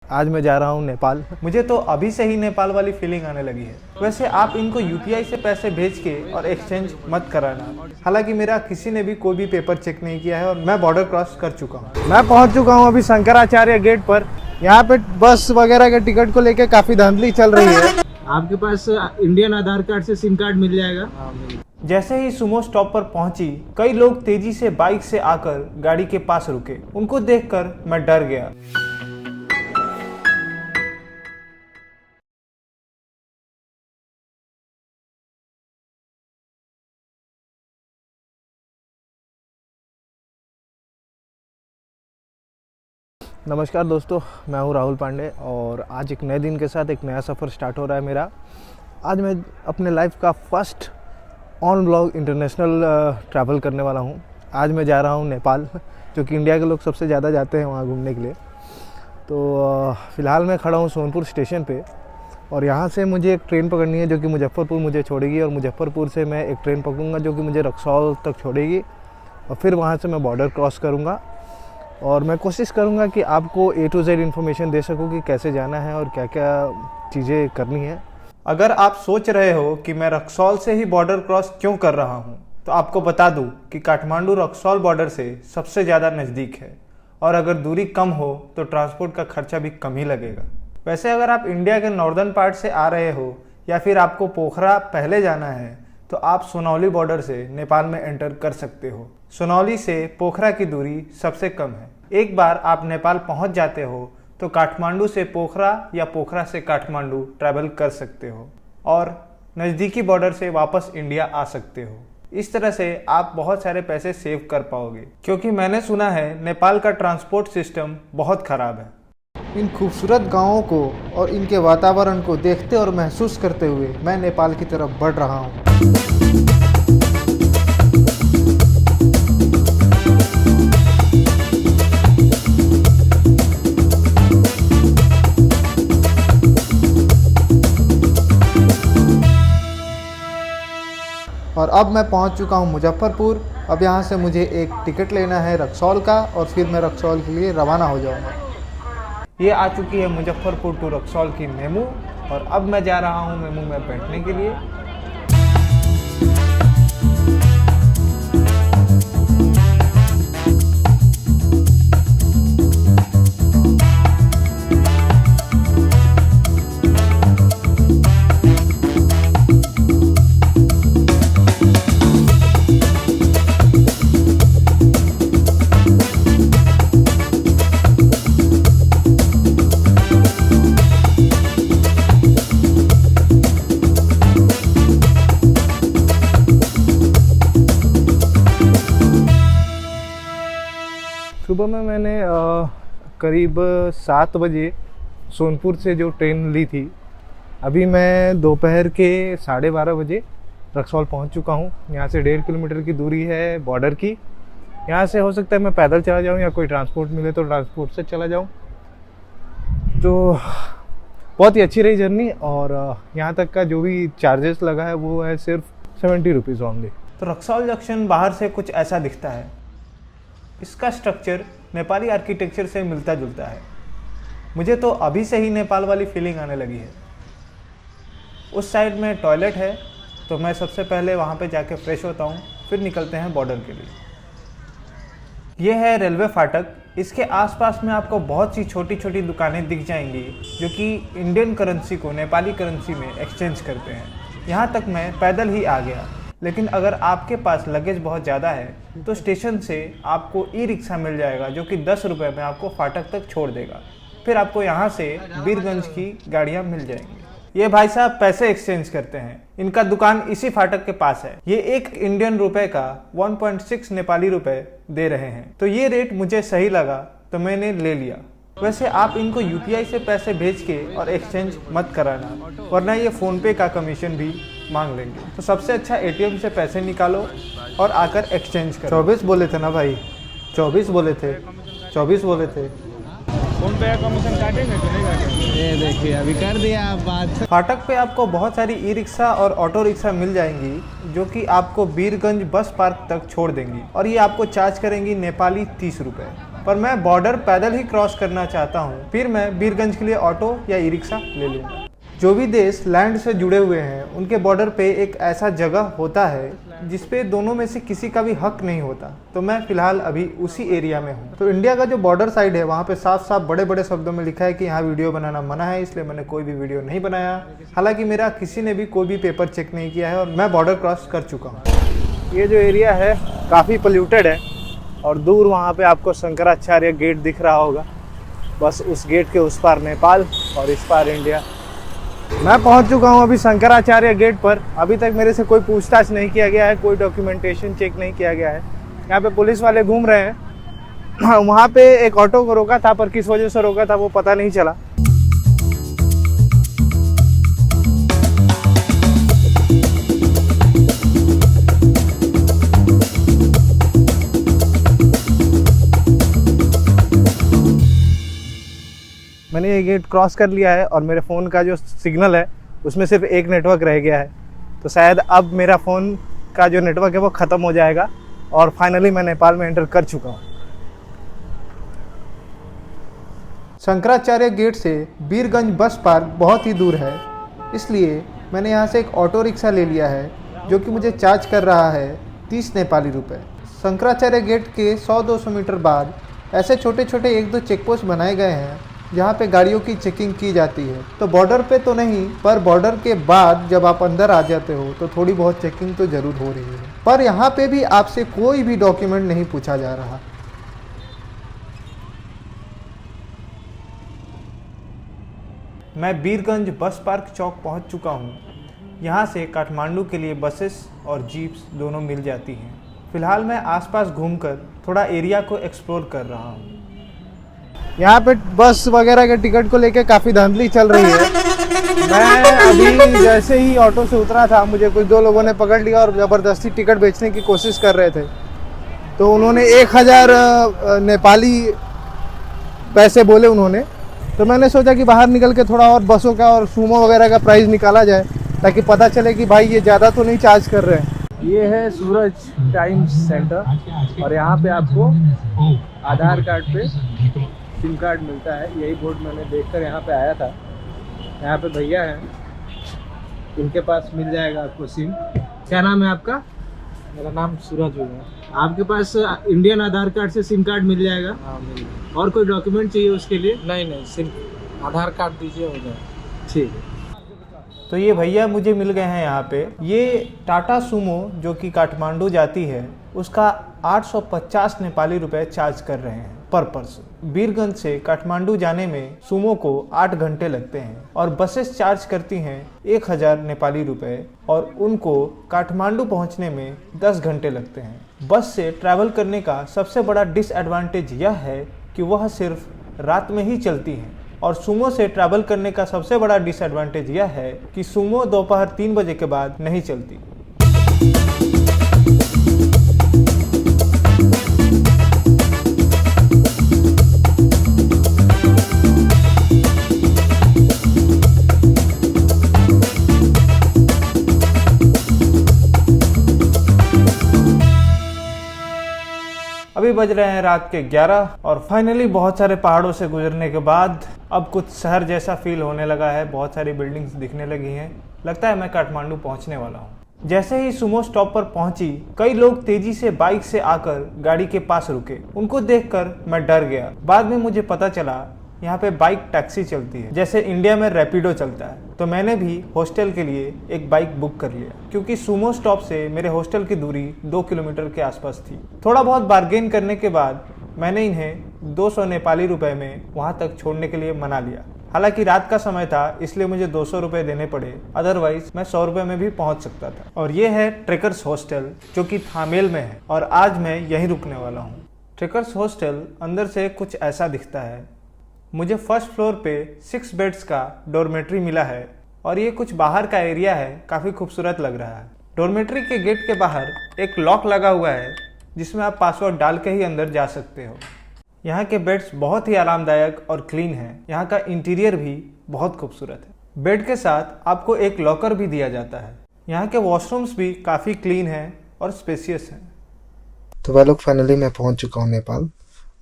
आज मैं जा रहा हूँ नेपाल। मुझे तो अभी से ही नेपाल वाली फीलिंग आने लगी है। वैसे आप इनको यूपीआई से पैसे भेज के और एक्सचेंज मत कराना। हालांकि मेरा किसी ने भी कोई भी पेपर चेक नहीं किया है और मैं बॉर्डर क्रॉस कर चुका हूँ। मैं पहुँच चुका हूँ अभी शंकराचार्य गेट पर। यहाँ पे बस वगैरह के टिकट को लेके काफ़ी धांधली चल रही है। आपके पास इंडियन आधार कार्ड से सिम कार्ड मिल जाएगा। जैसे ही सुमो स्टॉप पर पहुंची, कई लोग तेजी से बाइक से आकर गाड़ी के पास रुके। उनको देखकर मैं डर गया। नमस्कार दोस्तों, मैं हूं राहुल पांडे और आज एक नए दिन के साथ एक नया सफ़र स्टार्ट हो रहा है मेरा। आज मैं अपने लाइफ का first on blog international travel करने वाला हूं। आज मैं जा रहा हूं नेपाल, जो कि इंडिया के लोग सबसे ज़्यादा जाते हैं वहां घूमने के लिए। तो फ़िलहाल मैं खड़ा हूं सोनपुर स्टेशन पे और यहाँ से मुझे एक ट्रेन पकड़नी है जो कि मुजफ्फरपुर मुझे छोड़ेगी और मुजफ्फरपुर से मैं एक ट्रेन पकड़ूँगा जो कि मुझे रक्सौल तक छोड़ेगी और फिर वहाँ से मैं बॉर्डर क्रॉस करूँगा। और मैं कोशिश करूँगा कि आपको A to Z इन्फॉर्मेशन दे सकूँ कि कैसे जाना है और क्या क्या चीज़ें करनी है। अगर आप सोच रहे हो कि मैं रक्सौल से ही बॉर्डर क्रॉस क्यों कर रहा हूँ, तो आपको बता दूँ कि काठमांडू रक्सौल बॉर्डर से सबसे ज़्यादा नज़दीक है और अगर दूरी कम हो तो ट्रांसपोर्ट का खर्चा भी कम ही लगेगा। वैसे अगर आप इंडिया के नॉर्दर्न पार्ट से आ रहे हो या फिर आपको पोखरा पहले जाना है तो आप सुनौली बॉर्डर से नेपाल में एंटर कर सकते हो। सुनौली से पोखरा की दूरी सबसे कम है। एक बार आप नेपाल पहुंच जाते हो तो काठमांडू से पोखरा या पोखरा से काठमांडू ट्रैवल कर सकते हो और नज़दीकी बॉर्डर से वापस इंडिया आ सकते हो। इस तरह से आप बहुत सारे पैसे सेव कर पाओगे, क्योंकि मैंने सुना है नेपाल का ट्रांसपोर्ट सिस्टम बहुत ख़राब है। इन खूबसूरत गांवों को और इनके वातावरण को देखते और महसूस करते हुए मैं नेपाल की तरफ बढ़ रहा हूँ। और अब मैं पहुंच चुका हूं मुजफ्फरपुर। अब यहां से मुझे एक टिकट लेना है रक्सौल का और फिर मैं रक्सौल के लिए रवाना हो जाऊंगा। ये आ चुकी है मुजफ्फरपुर टू रक्सौल की मेमू और अब मैं जा रहा हूं मेमू में बैठने के लिए। सुबह में मैंने करीब 7 बजे सोनपुर से जो ट्रेन ली थी, अभी मैं दोपहर के 12:30 बजे रक्सौल पहुंच चुका हूं। यहां से 1.5 किलोमीटर की दूरी है बॉर्डर की। यहां से हो सकता है मैं पैदल चला जाऊं या कोई ट्रांसपोर्ट मिले तो ट्रांसपोर्ट से चला जाऊं। तो बहुत ही अच्छी रही जर्नी और यहां तक का जो भी चार्जेस लगा है वो है सिर्फ 70 रुपीज़ ओनली। तो रक्सौल जंक्शन बाहर से कुछ ऐसा दिखता है। इसका स्ट्रक्चर नेपाली आर्किटेक्चर से मिलता जुलता है। मुझे तो अभी से ही नेपाल वाली फीलिंग आने लगी है। उस साइड में टॉयलेट है तो मैं सबसे पहले वहाँ पे जाके फ्रेश होता हूँ, फिर निकलते हैं बॉर्डर के लिए। ये है रेलवे फाटक। इसके आसपास में आपको बहुत सी छोटी छोटी दुकानें दिख जाएंगी जो कि इंडियन करेंसी को नेपाली करेंसी में एक्सचेंज करते हैं। यहाँ तक मैं पैदल ही आ गया, लेकिन अगर आपके पास लगेज बहुत ज़्यादा है तो स्टेशन से आपको ई रिक्शा मिल जाएगा जो कि 10 रुपये में आपको फाटक तक छोड़ देगा। फिर आपको यहाँ से बीरगंज की गाड़ियाँ मिल जाएंगी। ये भाई साहब पैसे एक्सचेंज करते हैं। इनका दुकान इसी फाटक के पास है। ये 1 इंडियन रुपये का 1.6 नेपाली रुपए दे रहे हैं, तो ये रेट मुझे सही लगा तो मैंने ले लिया। वैसे आप इनको यूपीआई से पैसे भेज के और एक्सचेंज मत कराना, वरना ये फ़ोनपे का कमीशन भी मांग लेंगे। तो सबसे अच्छा एटीएम से पैसे निकालो और आकर एक्सचेंज करो। 24 बोले थे ना भाई, 24 बोले थे, 24 बोले थे। फ़ोनपे का कमीशन काटेंगे तो नहीं काटेंगे? ये देखिए अभी कर दिया आप बात। फाटक पे आपको बहुत सारी ई रिक्शा और ऑटो रिक्शा मिल जाएंगी जो कि आपको बीरगंज बस पार्क तक छोड़ देंगी और ये आपको चार्ज करेंगी नेपाली 30 रुपये। पर मैं बॉर्डर पैदल ही क्रॉस करना चाहता हूँ, फिर मैं बीरगंज के लिए ऑटो या ई रिक्शा ले लूँगा। जो भी देश लैंड से जुड़े हुए हैं उनके बॉर्डर पे एक ऐसा जगह होता है जिसपे दोनों में से किसी का भी हक नहीं होता। तो मैं फ़िलहाल अभी उसी एरिया में हूँ। तो इंडिया का जो बॉर्डर साइड है वहाँ पे साफ साफ बड़े बड़े शब्दों में लिखा है कि यहाँ वीडियो बनाना मना है, इसलिए मैंने कोई भी वीडियो नहीं बनाया। हालांकि मेरा किसी ने भी कोई भी पेपर चेक नहीं किया है और मैं बॉर्डर क्रॉस कर चुका हूँ। ये जो एरिया है काफ़ी पोल्यूटेड है और दूर वहाँ पे आपको शंकराचार्य गेट दिख रहा होगा। बस उस गेट के उस पार नेपाल और इस पार इंडिया। मैं पहुँच चुका हूँ अभी शंकराचार्य गेट पर। अभी तक मेरे से कोई पूछताछ नहीं किया गया है, कोई डॉक्यूमेंटेशन चेक नहीं किया गया है। यहाँ पे पुलिस वाले घूम रहे हैं। वहाँ पे एक ऑटो को रोका था, पर किस वजह से रोका था वो पता नहीं चला। मैंने ये गेट क्रॉस कर लिया है और मेरे फ़ोन का जो सिग्नल है उसमें सिर्फ एक नेटवर्क रह गया है। तो शायद अब मेरा फ़ोन का जो नेटवर्क है वो ख़त्म हो जाएगा और फाइनली मैं नेपाल में एंटर कर चुका हूँ। शंकराचार्य गेट से बीरगंज बस पार्क बहुत ही दूर है, इसलिए मैंने यहाँ से एक ऑटो रिक्शा ले लिया है जो कि मुझे चार्ज कर रहा है 30 नेपाली रुपये। शंकराचार्य गेट के 100-200 मीटर बाद ऐसे छोटे छोटे 1-2 चेक पोस्ट बनाए गए हैं जहाँ पे गाड़ियों की चेकिंग की जाती है। तो बॉर्डर पे तो नहीं, पर बॉर्डर के बाद जब आप अंदर आ जाते हो तो थोड़ी बहुत चेकिंग तो ज़रूर हो रही है। पर यहाँ पे भी आपसे कोई भी डॉक्यूमेंट नहीं पूछा जा रहा। मैं बीरगंज बस पार्क चौक पहुँच चुका हूँ। यहाँ से काठमांडू के लिए बसेस और जीप्स दोनों मिल जाती हैं। फ़िलहाल मैं आसपास घूमकर थोड़ा एरिया को एक्सप्लोर कर रहा हूँ। यहाँ पे बस वगैरह के टिकट को लेके काफ़ी धांधली चल रही है। मैं अभी जैसे ही ऑटो से उतरा था, मुझे कुछ 2 लोगों ने पकड़ लिया और ज़बरदस्ती टिकट बेचने की कोशिश कर रहे थे। तो उन्होंने 1000 नेपाली पैसे बोले उन्होंने। तो मैंने सोचा कि बाहर निकल के थोड़ा और बसों का और सूमो वगैरह का प्राइस निकाला जाए ताकि पता चले कि भाई ये ज़्यादा तो नहीं चार्ज कर रहे हैं। ये है सूरज टाइम सेंटर और यहाँ पे आपको आधार कार्ड पे सिम कार्ड मिलता है। यही बोर्ड मैंने देखकर यहाँ पे आया था। यहाँ पे भैया हैं, इनके पास मिल जाएगा आपको सिम। क्या नाम है आपका? मेरा नाम सूरज है। आपके पास इंडियन आधार कार्ड से सिम कार्ड मिल जाएगा? हाँ मिल जाएगा। और कोई डॉक्यूमेंट चाहिए उसके लिए? नहीं, सिर्फ आधार कार्ड दीजिए हो जाए। ठीक है। तो ये भैया मुझे मिल गए हैं यहाँ पे। ये टाटा सूमो जो कि काठमांडू जाती है उसका 850 नेपाली रुपए चार्ज कर रहे हैं पर पर्सन। बीरगंज से काठमांडू जाने में सूमो को 8 घंटे लगते हैं और बसेस चार्ज करती हैं 1000 नेपाली रुपए और उनको काठमांडू पहुंचने में 10 घंटे लगते हैं। बस से ट्रैवल करने का सबसे बड़ा डिसएडवांटेज यह है कि वह सिर्फ रात में ही चलती हैं और सूमो से ट्रैवल करने का सबसे बड़ा डिसएडवांटेज यह है कि सूमो दोपहर 3 बजे के बाद नहीं चलती। अभी बज रहे हैं रात के 11 और फाइनली बहुत सारे पहाड़ों से गुजरने के बाद अब कुछ शहर जैसा फील होने लगा है। बहुत सारी बिल्डिंग्स दिखने लगी हैं। लगता है मैं काठमांडू पहुंचने वाला हूं। जैसे ही सुमो स्टॉप पर पहुंची, कई लोग तेजी से बाइक से आकर गाड़ी के पास रुके। उनको देखकर मैं डर गया। बाद में मुझे पता चला यहाँ पे बाइक टैक्सी चलती है, जैसे इंडिया में रैपिडो चलता है। तो मैंने भी हॉस्टल के लिए एक बाइक बुक कर लिया क्योंकि सुमो स्टॉप से मेरे हॉस्टल की दूरी 2 किलोमीटर के आसपास थी। थोड़ा बहुत बार्गेन करने के बाद मैंने इन्हें 200 नेपाली रुपए में वहाँ तक छोड़ने के लिए मना लिया। हालांकि रात का समय था इसलिए मुझे 200 रुपये देने पड़े, अदरवाइज मैं 100 रुपये में भी पहुँच सकता था। और ये है ट्रेकर्स हॉस्टल जो कि थामेल में है और आज मैं यहीं रुकने वाला हूँ। ट्रेकर्स हॉस्टल अंदर से कुछ ऐसा दिखता है। मुझे फर्स्ट फ्लोर पे 6 बेड्स का डॉर्मेट्री मिला है और ये कुछ बाहर का एरिया है, काफ़ी खूबसूरत लग रहा है। डॉर्मेट्री के गेट के बाहर एक लॉक लगा हुआ है जिसमें आप पासवर्ड डाल के ही अंदर जा सकते हो। यहाँ के बेड्स बहुत ही आरामदायक और क्लीन है। यहाँ का इंटीरियर भी बहुत खूबसूरत है। बेड के साथ आपको एक लॉकर भी दिया जाता है। यहाँ के वॉशरूम्स भी काफ़ी क्लीन हैं और स्पेसियस हैं। तो वह लोग फाइनली मैं पहुँच चुका हूँ नेपाल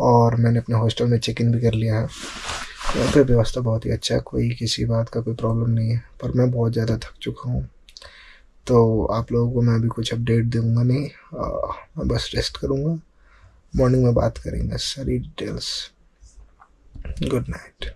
और मैंने अपने हॉस्टल में चेक इन भी कर लिया है। यहाँ पे व्यवस्था बहुत ही अच्छा है, कोई किसी बात का कोई प्रॉब्लम नहीं है। पर मैं बहुत ज़्यादा थक चुका हूँ, तो आप लोगों को मैं अभी कुछ अपडेट दूंगा नहीं। मैं बस रेस्ट करूँगा, मॉर्निंग में बात करेंगे सारी डिटेल्स। Good night.